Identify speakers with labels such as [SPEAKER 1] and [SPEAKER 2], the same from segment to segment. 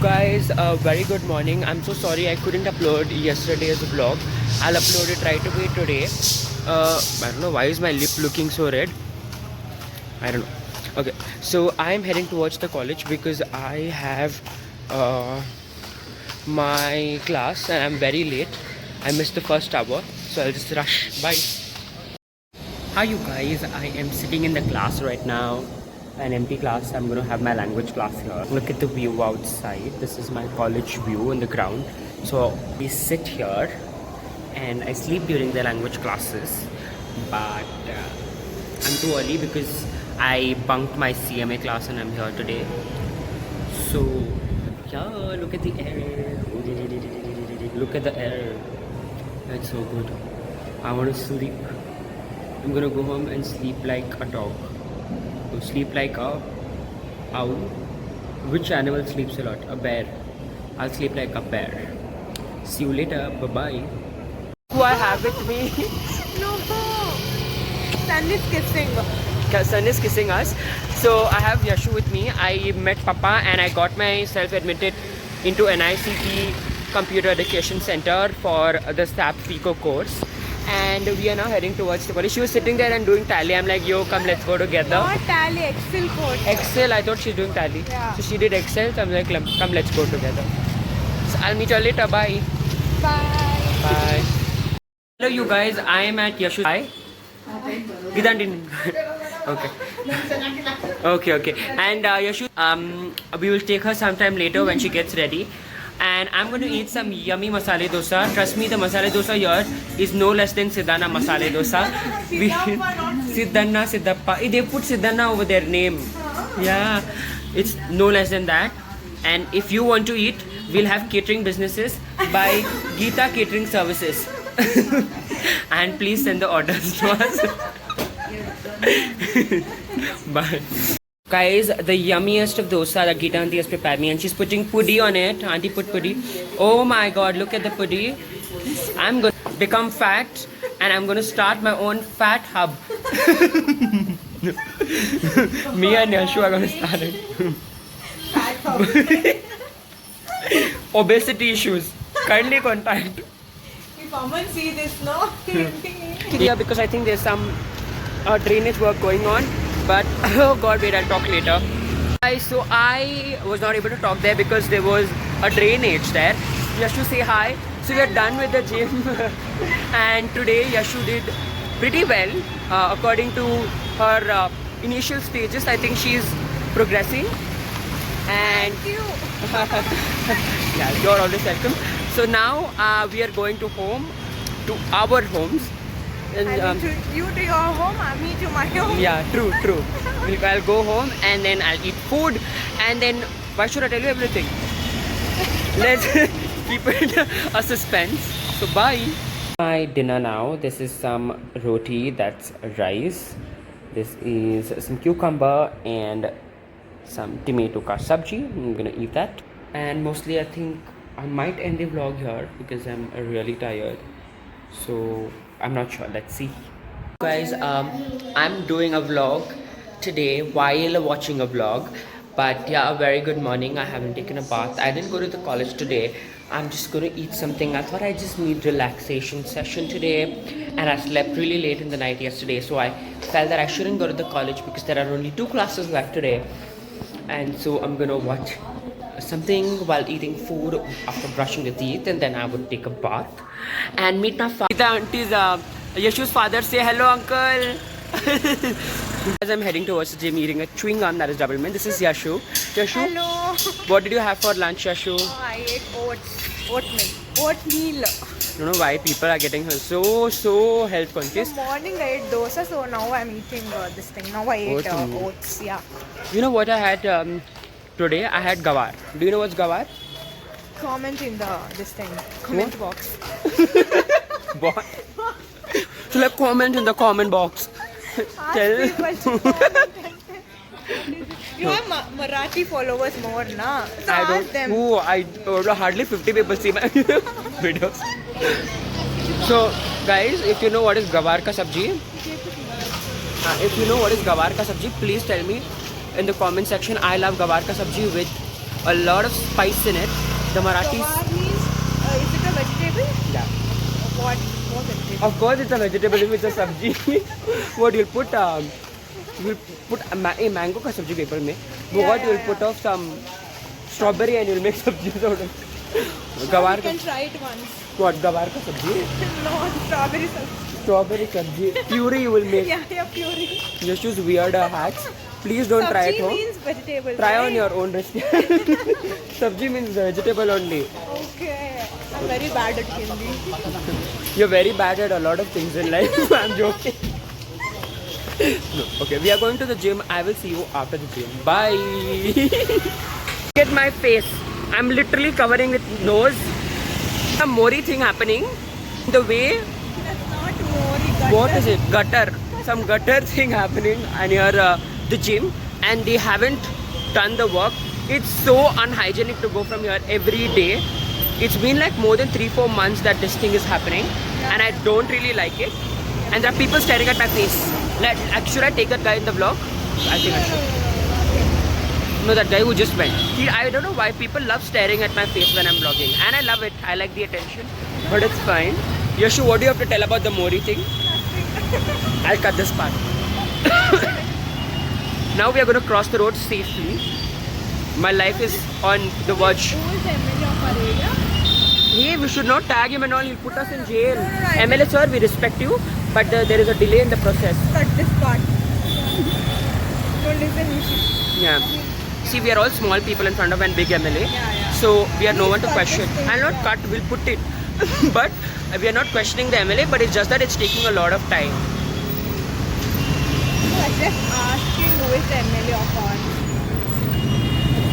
[SPEAKER 1] guys, very good morning. I'm so sorry I couldn't upload yesterday's vlog. I'll upload it right away today. I don't know why is my lip looking so red. I don't know. Okay, so I'm heading towards the college because I have my class and I'm very late. I missed the first hour, so I'll just rush. Bye. Hi you guys, I am sitting in the class right now. An empty class. I'm going to have my language class here. Look at the view outside. This is my college view in the ground. So we sit here and I sleep during the language classes, but I'm too early because I bunked my CMA class and I'm here today. So yeah, look at the air. Look at the air. That's so good. I want to sleep. I'm gonna go home and sleep like a dog. Sleep like a owl. Which animal sleeps a lot? A bear. I'll sleep like a bear. See you later. Bye bye. Who I have with me?
[SPEAKER 2] No, Sun is kissing.
[SPEAKER 1] Sun is kissing us. So I have Yashu with me. I met Papa and I got myself admitted into NICT Computer Education Center for the SAP FICO course. And we are now heading towards the college. She was sitting there and doing tally. I'm like, yo, come, let's go together.
[SPEAKER 2] Not tally, Excel code.
[SPEAKER 1] Excel, I thought she's doing tally.
[SPEAKER 2] Yeah.
[SPEAKER 1] So she did Excel, so I'm like, come, let's go together. So I'll meet you later. Bye.
[SPEAKER 2] Bye.
[SPEAKER 1] Bye. Hello, you guys. I am at Yashu's. Hi. Okay. And Yashu, we will take her sometime later when she gets ready. And I'm going to eat some yummy masala dosa. Trust me, the masala dosa here is no less than Siddhana masala dosa. Siddhana, Siddhappa. They put Siddhana over their name. Yeah, it's no less than that. And if you want to eat, we'll have catering businesses by Geeta Catering Services. And please send the orders to us. Bye. Guys, the yummiest of dosa that Geeta auntie has prepared me, and she's putting pudi on it. Auntie put pudi. Oh my god, look at the pudi. I'm going to become fat and I'm going to start my own fat hub. Me and Yashu are going to start it. Obesity issues. Kindly contact.
[SPEAKER 2] If someone see this, no?
[SPEAKER 1] Yeah, because I think there's some drainage work going on. But oh god, wait, I'll talk later. Guys, so I was not able to talk there because there was a drainage there. Yashu, say hi. So we are done with the gym. And today Yashu did pretty well according to her initial stages. I think she's progressing. And
[SPEAKER 2] Thank you.
[SPEAKER 1] yeah, you're always welcome. So now we are going to our homes. And,
[SPEAKER 2] You to your home, me to my home.
[SPEAKER 1] yeah, true. I'll go home and then I'll eat food and then why should I tell you everything? Let's keep it a suspense. So bye. My dinner now. This is some roti, that's rice. This is some cucumber and some tomato ka sabji. I'm gonna eat that. And mostly I think I might end the vlog here because I'm really tired. So I'm not sure. Let's see. Guys, I'm doing a vlog today while watching a vlog. But yeah, a very good morning. I haven't taken a bath. I didn't go to the college today. I'm just going to eat something. I thought I just need relaxation session today. And I slept really late in the night yesterday. So I felt that I shouldn't go to the college because there are only 2 classes left today. And so I'm going to watch something while eating food after brushing the teeth, and then I would take a bath and meet my father. The auntie's Yashu's father. Say hello, uncle. As I'm heading towards the gym, eating a chewing gum that is double mint. This is Yashu. Yashu,
[SPEAKER 2] Hello.
[SPEAKER 1] what did you have for lunch, Yashu?
[SPEAKER 2] I ate oatmeal.
[SPEAKER 1] I don't know why people are getting so health conscious.
[SPEAKER 2] In the morning I ate dosa, so now I'm eating this thing. Now I ate
[SPEAKER 1] Oatmeal.
[SPEAKER 2] oats. Yeah.
[SPEAKER 1] You know what I had today? I had gawar. Do you know what's gawar?
[SPEAKER 2] Comment in this thing. Comment box.
[SPEAKER 1] What? So like comment in the comment box. Tell.
[SPEAKER 2] Ask people to comment. You have Marathi followers more, na? So
[SPEAKER 1] I
[SPEAKER 2] ask
[SPEAKER 1] don't.
[SPEAKER 2] them.
[SPEAKER 1] I hardly 50 people see my videos. So guys, if you know what is gawar ka sabji, please tell me in the comment section. I love gawar ka sabji with a lot of spice in it. The Marathis.
[SPEAKER 2] Gawar means, is it a vegetable?
[SPEAKER 1] Yeah.
[SPEAKER 2] What vegetable?
[SPEAKER 1] Of course, it's a vegetable if it's a sabji. What you'll put? You'll put a mango ka sabji paper mein. What you'll put off some strawberry and you'll make sabji out of it. Gawar
[SPEAKER 2] You
[SPEAKER 1] ka.
[SPEAKER 2] can try it once.
[SPEAKER 1] What gawar ka sabji?
[SPEAKER 2] No, strawberry sauce.
[SPEAKER 1] Strawberry sabji. Puree you will make.
[SPEAKER 2] Yeah, puree.
[SPEAKER 1] Just choose weird hacks. Please don't try at
[SPEAKER 2] Sabji
[SPEAKER 1] home.
[SPEAKER 2] means vegetable.
[SPEAKER 1] Try
[SPEAKER 2] right?
[SPEAKER 1] on your own risk. Sabji means vegetable only.
[SPEAKER 2] Okay. I'm very bad at Hindi.
[SPEAKER 1] You're very bad at a lot of things in life. I'm joking. No. Okay, we are going to the gym. I will see you after the gym. Bye. Look at my face. I'm literally covering with nose. A mori thing happening. The way,
[SPEAKER 2] That's not mori.
[SPEAKER 1] what is it? Gutter. Some gutter thing happening near the gym, and they haven't done the work. It's so unhygienic to go from here every day. It's been like more than 3-4 months that this thing is happening, and I don't really like it. And there are people staring at my face. Should I take that guy in the vlog? I think I should. No, that guy who just went. I don't know why people love staring at my face when I'm vlogging, and I love it. I like the attention, but it's fine. Yashu, what do you have to tell about the Mori thing? I'll cut this part. Now we are going to cross the road safely. My life is on the verge.
[SPEAKER 2] Who is the MLA of our area?
[SPEAKER 1] Hey, we should not tag him and all. He'll put us in jail.
[SPEAKER 2] No, no,
[SPEAKER 1] MLA sir, we respect you, but there is a delay in the process.
[SPEAKER 2] Cut this part. Don't listen, you should.
[SPEAKER 1] Yeah. See, we are all small people in front of one big MLA.
[SPEAKER 2] Yeah.
[SPEAKER 1] So we are no one to
[SPEAKER 2] Cut
[SPEAKER 1] question.
[SPEAKER 2] this thing,
[SPEAKER 1] I'll not cut, we'll put it. But we are not questioning the MLA, but it's just that it's taking a lot of time.
[SPEAKER 2] I was just asking who is the MLA of ours.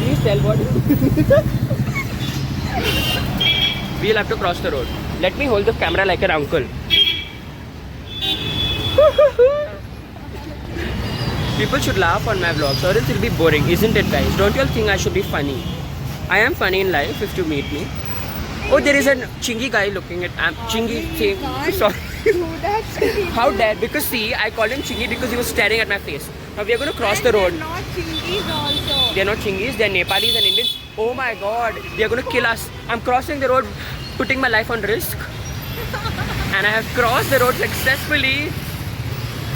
[SPEAKER 1] Please tell what. We'll have to cross the road. Let me hold the camera like an uncle. People should laugh on my vlogs or else it'll be boring, isn't it, guys? Don't you all think I should be funny? I am funny in life if you meet me. Oh, there is a chingy guy looking at chingy thing. Sorry.
[SPEAKER 2] Do that.
[SPEAKER 1] How dare? Because see, I called him chingy because he was staring at my face. Now we are going to cross the road.
[SPEAKER 2] They're not Chinese also.
[SPEAKER 1] They are not Chingis, they are Nepalis and Indians. Oh my god, they are going to kill us. I'm crossing the road, putting my life on risk. And I have crossed the road successfully.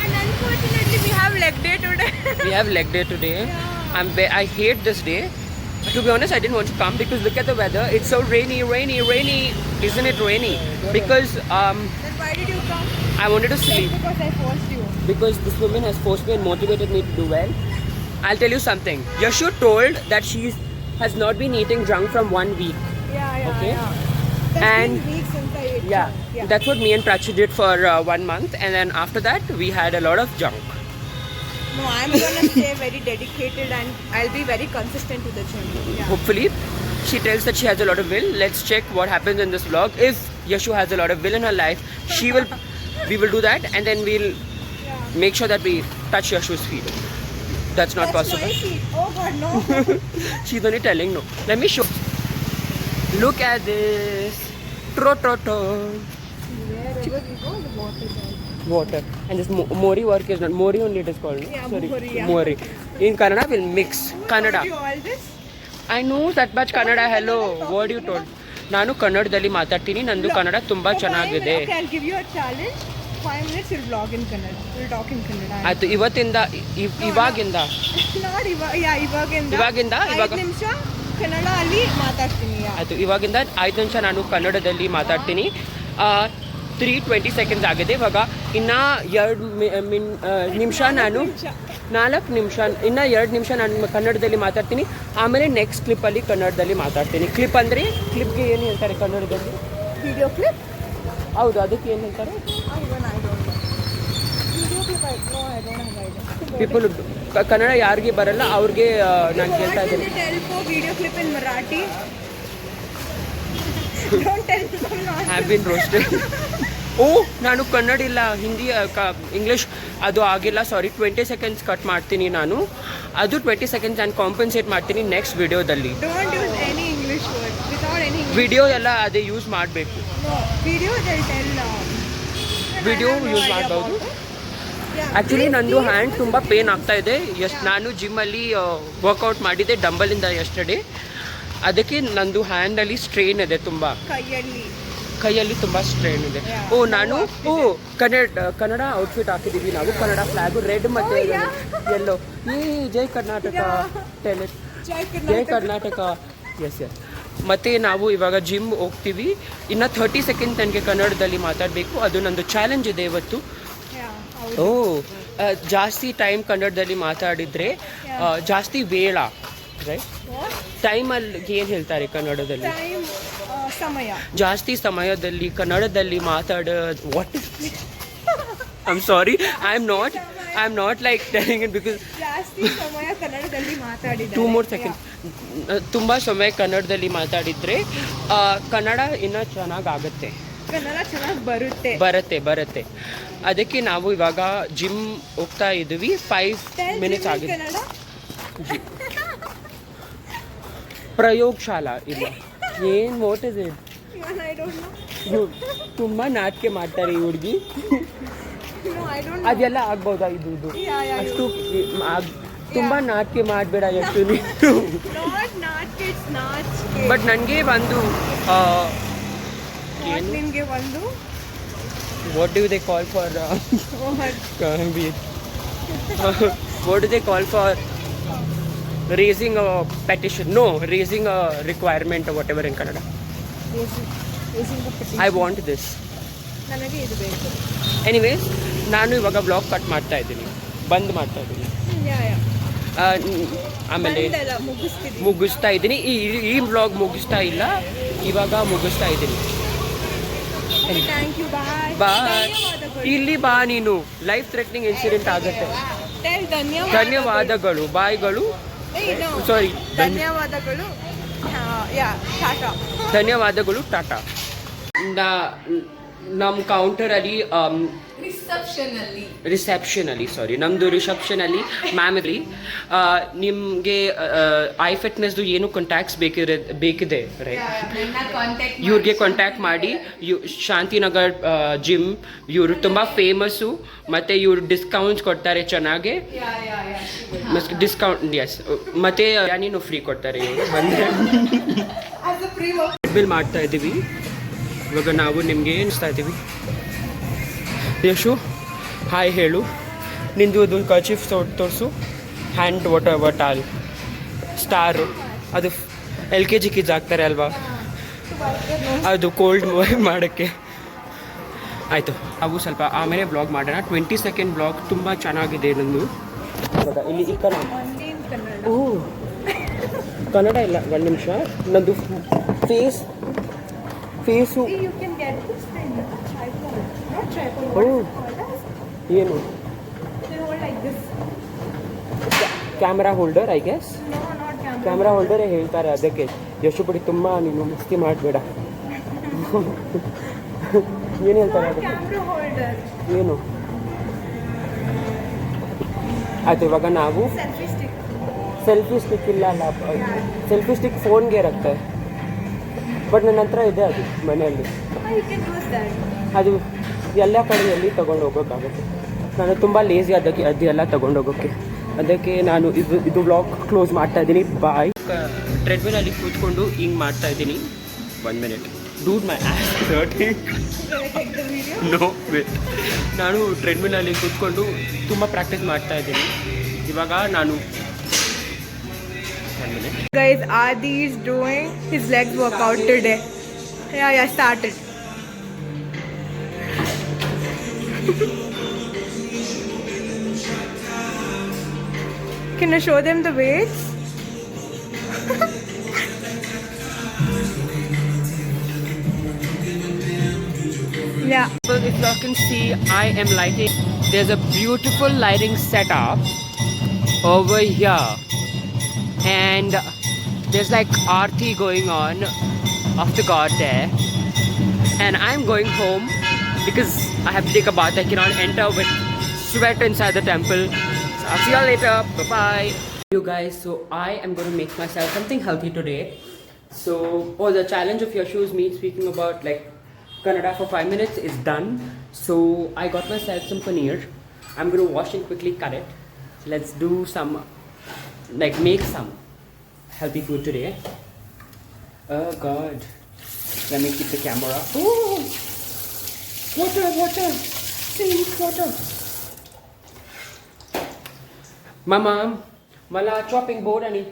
[SPEAKER 2] And unfortunately, we have leg day today.
[SPEAKER 1] We have leg day today.
[SPEAKER 2] Yeah.
[SPEAKER 1] I hate this day. To be honest, I didn't want to come because look at the weather. It's so rainy. Isn't it rainy? Because
[SPEAKER 2] Then why did you come?
[SPEAKER 1] I wanted to sleep.
[SPEAKER 2] Because I forced you.
[SPEAKER 1] Because this woman has forced me and motivated me to do well. I'll tell you something. Yashu told that she has not been eating junk from 1 week.
[SPEAKER 2] Yeah.
[SPEAKER 1] Okay.
[SPEAKER 2] That's
[SPEAKER 1] And-
[SPEAKER 2] been weeks since I ate
[SPEAKER 1] Yeah,
[SPEAKER 2] junk.
[SPEAKER 1] that's what me and Prachi did for 1 month, and then after that we had a lot of junk.
[SPEAKER 2] No, I'm gonna stay very dedicated and I'll be very consistent to the gym. Yeah.
[SPEAKER 1] Hopefully, she tells that she has a lot of will. Let's check what happens in this vlog. If Yashu has a lot of will in her life, we will do that, and then we'll
[SPEAKER 2] Yeah.
[SPEAKER 1] make sure that we touch Yashu's feet. That's not possible.
[SPEAKER 2] My feet. Oh God, no.
[SPEAKER 1] She's only telling no. Let me show. Look at this. Tro.
[SPEAKER 2] Wherever we go, the water is out.
[SPEAKER 1] Water. And this Mori work is not. Mori only it is called. No?
[SPEAKER 2] Yeah,
[SPEAKER 1] Sorry.
[SPEAKER 2] Mori, yeah.
[SPEAKER 1] Mori. In Kannada, we'll mix.
[SPEAKER 2] Who
[SPEAKER 1] Kannada.
[SPEAKER 2] taught you all this?
[SPEAKER 1] I know that much Kannada. Hello. What you told? ನಾನು ಕನ್ನಡದಲ್ಲಿ ಮಾತಾಡ್ತೀನಿ ನಂದು ಕನ್ನಡ ತುಂಬಾ ಚೆನ್ನಾಗಿದೆ
[SPEAKER 2] Okay, I'll give you a challenge. 5 minutes you'll vlog in Kannada. We'll talk in Kannada.
[SPEAKER 1] ಆಯ್ತು ಇವತ್ತಿಂದ ಇವಾಗಿಂದ
[SPEAKER 2] Not ಇವಾಗಿಂದ.
[SPEAKER 1] ಇವಾಗ
[SPEAKER 2] 5 ನಿಮಿಷ ಕನ್ನಡ ಅಲ್ಲಿ ಮಾತಾಡ್ತೀನಿ.
[SPEAKER 1] ಆಯ್ತು ಇವಾಗಿಂದ 5 ನಿಮಿಷ ನಾನು ಕನ್ನಡದಲ್ಲಿ ಮಾತಾಡ್ತೀನಿ 3:20 ಸೆಕೆಂಡ್ಸ್ ಆಗಿದೆ ಇವಾಗ ಇನ್ನ 2 ನಿಮಿಷ ನಾನು 4 ನಿಮಿಷ ಇನ್ನ 2 ನಿಮಿಷ ನಾನು ಕನ್ನಡದಲ್ಲಿ ಮಾತಾಡ್ತೀನಿ ಆಮೇಲೆ ನೆಕ್ಸ್ಟ್ ಕ್ಲಿಪ್ಪಲ್ಲಿ ಕನ್ನಡದಲ್ಲಿ ಮಾತಾಡ್ತೀನಿ ಕ್ಲಿಪ್ ಅಂದರೆ ಕ್ಲಿಪ್ಗೆ ಏನು ಹೇಳ್ತಾರೆ ಕನ್ನಡದಲ್ಲಿ
[SPEAKER 2] Video clip?
[SPEAKER 1] ಹೌದು ಅದಕ್ಕೆ ಏನು ಹೇಳ್ತಾರೆ
[SPEAKER 2] Even I don't know. Video clip, I don't have idea.
[SPEAKER 1] People Kannada ಯಾರಿಗೆ ಬರಲ್ಲ ಅವ್ರಿಗೆ ನಾನು ಕೇಳ್ತಾ
[SPEAKER 2] What will
[SPEAKER 1] ಇದ್ದೀನಿ
[SPEAKER 2] you tell for video clip in Marathi? Don't tell me I'm not.
[SPEAKER 1] Have been roasted oh ನಾನು ಕನ್ನಡ ಇಲ್ಲ ಹಿಂದಿ ಇಂಗ್ಲೀಷ್ ಅದು ಆಗಿಲ್ಲ ಸಾರಿ 20 ಸೆಕೆಂಡ್ಸ್ ಕಟ್ ಮಾಡ್ತೀನಿ ನಾನು ಅದು 20 ಸೆಕೆಂಡ್ಸ್ ನಾನು ಕಾಂಪನ್ಸೇಟ್ ಮಾಡ್ತೀನಿ ನೆಕ್ಸ್ಟ್ ವಿಡಿಯೋದಲ್ಲಿ
[SPEAKER 2] Don't use any English word. Without any English.
[SPEAKER 1] Video ಎಲ್ಲ ಅದೇ ಯೂಸ್ ಮಾಡಬೇಕು
[SPEAKER 2] No. Video they'll tell.
[SPEAKER 1] Video
[SPEAKER 2] I have no
[SPEAKER 1] use
[SPEAKER 2] idea
[SPEAKER 1] ಮಾಡ್ಬೋದು
[SPEAKER 2] about it. Yeah.
[SPEAKER 1] ಆ್ಯಕ್ಚುಲಿ ನಂದು ಹ್ಯಾಂಡ್ ತುಂಬ ಪೇನ್ ಆಗ್ತಾ ಇದೆ ನಾನು ಜಿಮ್ಮಲ್ಲಿ ವರ್ಕೌಟ್ ಮಾಡಿದ್ದೆ ಡಂಬಲಿಂದ ಎಸ್ಟರ್ಡೇ ಅದಕ್ಕೆ ನಂದು ಹ್ಯಾಂಡಲ್ಲಿ ಸ್ಟ್ರೇನ್ ಇದೆ ತುಂಬ, ಕೈಯಲ್ಲಿ ತುಂಬ ಸ್ಟ್ರೇನ್ ಇದೆ.
[SPEAKER 2] Yeah.
[SPEAKER 1] ಓ ನಾನು ಕನ್ನಡ ಔಟ್ಫಿಟ್ ಹಾಕಿದ್ದೀವಿ ನಾವು, ಕನ್ನಡ ಫ್ಲಾಗು ರೆಡ್ ಮತ್ತು ಎಲ್ಲೋ. ಈ ಜೈ ಕರ್ನಾಟಕ ಜೈ ಕರ್ನಾಟಕ. Yes yes. ಮತ್ತು ನಾವು ಇವಾಗ ಜಿಮ್ ಹೋಗ್ತೀವಿ, ಇನ್ನು 30 ಸೆಕೆಂಡ್ ನನಗೆ ಕನ್ನಡದಲ್ಲಿ ಮಾತಾಡಬೇಕು, ಅದು ನಂದು ಚಾಲೆಂಜ್ ಇದೆ ಇವತ್ತು. ಓ ಜಾಸ್ತಿ ಟೈಮ್ ಕನ್ನಡದಲ್ಲಿ ಮಾತಾಡಿದರೆ ಜಾಸ್ತಿ ವೇಳ, ರೈಟ್? ಟೈಮಲ್ಲಿ ಏನು ಹೇಳ್ತಾರೆ ಕನ್ನಡದಲ್ಲಿ?
[SPEAKER 2] ಸಮಯ.
[SPEAKER 1] ಜಾಸ್ತಿ ಸಮಯದಲ್ಲಿ ಕನ್ನಡದಲ್ಲಿ what I am sorry, I am not like telling it because
[SPEAKER 2] ಜಾಸ್ತಿ ಸಮಯ ಕನ್ನಡದಲ್ಲಿ ಮಾತಾಡಿದ್ದಾರೆ.
[SPEAKER 1] 2 more seconds. ತುಂಬ ಸಮಯ ಕನ್ನಡದಲ್ಲಿ ಮಾತಾಡಿದರೆ ಕನ್ನಡ ಇನ್ನೂ ಚೆನ್ನಾಗಾಗುತ್ತೆ,
[SPEAKER 2] ಕನ್ನಡ ಚೆನ್ನಾಗಿ
[SPEAKER 1] ಬರುತ್ತೆ. ಅದಕ್ಕೆ ನಾವು ಇವಾಗ ಜಿಮ್ ಹೋಗ್ತಾ ಇದ್ದೀವಿ. 5 minutes ಆಗಿದೆ. ಪ್ರಯೋಗಶಾಲಾ ಇಲ್ಲ ಏನು, ವಾಟ್ ಇಸ್ ಇಟ್? ತುಂಬ ನಾಟಕ ಮಾಡ್ತಾರೆ ಈ ಹುಡುಗಿ. ಅದೆಲ್ಲ ಆಗ್ಬೋದಾ ಇದು ಅಷ್ಟು ತುಂಬ ನಾಟಕ ಮಾಡಬೇಡ ಎಷ್ಟು. ಬಟ್ ನನಗೆ ಒಂದು
[SPEAKER 2] ನಿಮಗೆ ಒಂದು
[SPEAKER 1] what do they call for what do they call for raising a petition? No, raising a requirement or whatever in Kannada. I want this.
[SPEAKER 2] ನನಗೆ ಇದು ಬೇಕು.
[SPEAKER 1] Anyways, ನಾನು ಇವಾಗ ಬ್ಲಾಗ್ ಕಟ್ ಮಾಡ್ತಾ ಇದ್ದೀನಿ, ಬಂದ್ ಮಾಡ್ತಾ ಇದ್ದೀನಿ. ಆಮೇಲೆ ಮುಗಿಸ್ತಾ ಇದ್ದೀನಿ. ಈ ಬ್ಲಾಗ್ ಮುಗಿಸ್ತಾ ಇಲ್ಲ, ಇವಾಗ ಮುಗಿಸ್ತಾ ಇದ್ದೀನಿ. ಬಾಯ್. ಇಲ್ಲಿ ಬಾ ನೀನು, ಲೈಫ್ ಥ್ರೆಟ್ನಿಂಗ್ ಇನ್ಸಿಡೆಂಟ್ ಆಗುತ್ತೆ. ಧನ್ಯವಾದಗಳು, ಬಾಯ್ಗಳು, ಸಾರಿ
[SPEAKER 2] ಧನ್ಯವಾದಗಳು,
[SPEAKER 1] ಧನ್ಯವಾದಗಳು, ಟಾಟಾ. ನಮ್ಮ ಕೌಂಟರಲ್ಲಿ ನಮ್ಮದು ರಿಸೆಪ್ಷನಲ್ಲಿ ಮ್ಯಾಮ್ ಇರಲಿ, ನಿಮಗೆ ಐ ಫಿಟ್ನೆಸ್ದು ಏನು ಕಾಂಟ್ಯಾಕ್ಟ್ಸ್ ಬೇಕಿದೆ ರೈಟ್, ಇವ್ರಿಗೆ ಕಾಂಟ್ಯಾಕ್ಟ್ ಮಾಡಿ. ಶಾಂತಿನಗರ್ ಜಿಮ್, ಇವರು ತುಂಬ ಫೇಮಸ್ಸು, ಮತ್ತು ಇವರು ಡಿಸ್ಕೌಂಟ್ಸ್ ಕೊಡ್ತಾರೆ ಚೆನ್ನಾಗೆ, ಡಿಸ್ಕೌಂಟ್. ಎಸ್, ಮತ್ತು ಯಾನೇನು ಫ್ರೀ ಕೊಡ್ತಾರೆ ಇವರು ಬಂದರೆ. ಬಿಲ್ ಮಾಡ್ತಾ ಇದ್ದೀವಿ ಇವಾಗ ನಾವು. ನಿಮಗೆ ಏನಿಸ್ತಾ ಇದ್ದೀವಿ? ಯಶು ಹಾಯ್ ಹೇಳು, ನಿಂದು ಅದು ಕರ್ಚೀಫ್ ತೋರಿಸು, ಹ್ಯಾಂಡ್ ವಾಟರ್ ಸ್ಟಾರು, ಅದು LKG ಕಿಡ್ಸ್ ಆಗ್ತಾರೆ ಅಲ್ವಾ, ಅದು ಕೋಲ್ಡ್ ಮಾಡೋಕ್ಕೆ. ಆಯಿತು, ಅವು ಸ್ವಲ್ಪ ಆಮೇಲೆ ಬ್ಲಾಗ್ ಮಾಡೋಣ. 20 ಸೆಕೆಂಡ್ ಬ್ಲಾಗ್ ತುಂಬ ಚೆನ್ನಾಗಿದೆ ನಂದು. ಇಲ್ಲಿ ಈ ಕನ್ನಡ, ಓ ಕನ್ನಡ ಇಲ್ಲ, 1 ನಿಮಿಷ. ನಂದು ಫೇಸು ಏನು camera holder, I guess camera ಹೋಲ್ಡರೇ ಹೇಳ್ತಾರೆ ಅದಕ್ಕೆ. ಎಷ್ಟು ಬಿಡಿ, ತುಂಬ ನೀನು ಮಸ್ತಿ ಮಾಡಬೇಡ. ಏನು ಹೇಳ್ತಾರೆ ಅದಕ್ಕೆ? ಏನು ಆಯ್ತು. ಇವಾಗ ನಾವು ಸೆಲ್ಫಿ ಸ್ಟಿಕ್ ಇಲ್ಲ ಅಲ್ಲ, ಸೆಲ್ಫಿ ಸ್ಟಿಕ್ ಫೋನ್ಗೆ ಇರುತ್ತೆ, ಬಟ್ ನನ್ನ ಹತ್ರ ಇದೆ ಅದು ಮನೆಯಲ್ಲಿ. ಅದು ಎಲ್ಲ ಕಡೆ ಎಲ್ಲಿ ತೊಗೊಂಡು ಹೋಗೋಕ್ಕಾಗುತ್ತೆ, ನಾನು ತುಂಬ ಲೇಸಿ ಅದೆಲ್ಲ ತೊಗೊಂಡು ಹೋಗೋಕ್ಕೆ. ಅದಕ್ಕೆ ನಾನು ಇದು ವ್ಲಾಗ್ ಕ್ಲೋಸ್ ಮಾಡ್ತಾ ಇದ್ದೀನಿ. ಬಾಯ್. ಟ್ರೆಡ್ಮಿಲಲ್ಲಿ ಕೂತ್ಕೊಂಡು ಹಿಂಗೆ ಮಾಡ್ತಾ ಇದ್ದೀನಿ. 1 minute. Dude my ass hurting. No wait. ನಾನು ಟ್ರೆಡ್ಮಿಲಲ್ಲಿ ಕೂತ್ಕೊಂಡು ತುಂಬ ಪ್ರಾಕ್ಟೀಸ್ ಮಾಡ್ತಾ ಇದ್ದೀನಿ. ಇವಾಗ ನಾನು
[SPEAKER 2] Guys, Adi is doing his legs workout today. Yeah, started. Can you show them the weights? Yeah.
[SPEAKER 1] Well, if you can see, I am lighting. There's a beautiful lighting setup over here, and there's like aarti going on of the god there. And I'm going home because I have to take a bath. I cannot enter with sweat inside the temple. So I'll see you all later. Bye bye. You guys, so I am going to make myself something healthy today. So, the challenge of Yashu is me speaking about like Kannada for 5 minutes is done. So I got myself some paneer. I'm going to wash and quickly cut it. Let's do some, like make some healthy food today. Oh God. Let me keep the camera. Oh, water. See, water. Mama, mala chopping board and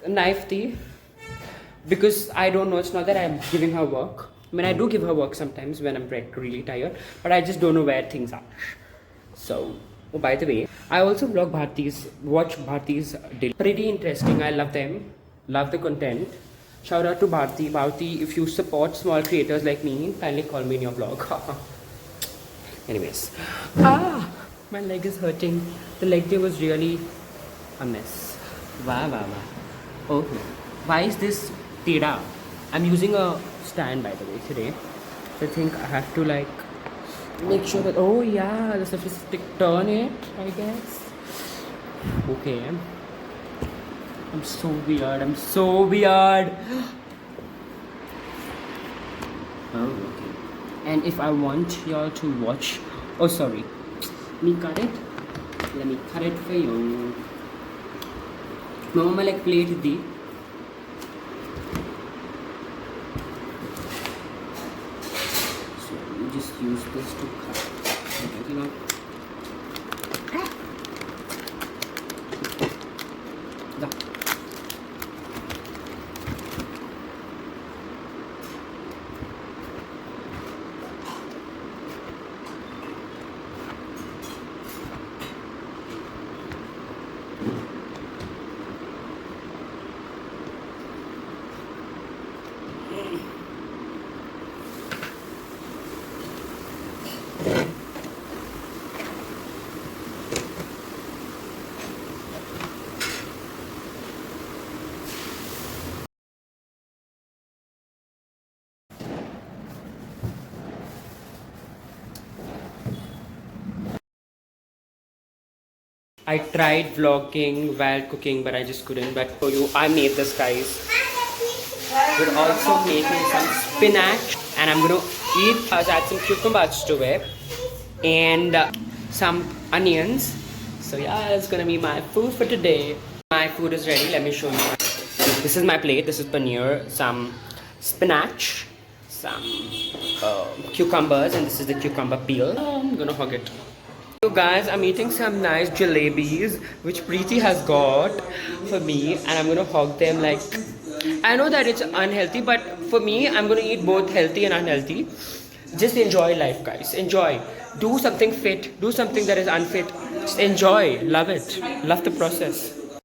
[SPEAKER 1] knife tea. Because I don't know, it's not that I'm giving her work. I mean, I do give her work sometimes when I'm really tired, but I just don't know where things are. So, oh, by the way, I also watch Bharti's daily. Pretty interesting. I love them. Love the content. Shout out to Bharti. Bharti, if you support small creators like me, kindly call me in your vlog. Anyways. My leg is hurting. The leg day was really a mess. Wow. Oh, why is this Teda? I'm using a stand by the way today. So I think I have to like make sure that, oh yeah, the surface stick, turn it, I guess. Okay. I'm so weird. Oh, okay. And if I want y'all to watch, oh sorry, let me cut it for you. Mama like plate di. So you just use this to cut. Okay, you know. Da. I tried vlogging while cooking, but I just couldn't. But for you, I made this, guys. We're also making some spinach, and I'm gonna add some cucumbers to it, and some onions. So yeah, it's gonna be my food for today. My food is ready. Let me show you. This is my plate. This is paneer, some spinach, some cucumbers, and this is the cucumber peel. I'm gonna hug it. So guys, I'm eating some nice jalebis which Preeti has got for me, and I'm gonna hog them. Like, I know that it's unhealthy, but for me, I'm gonna eat both healthy and unhealthy. Just enjoy life, guys. Enjoy. Do something fit. Do something that is unfit. Just enjoy. Love it. Love the process.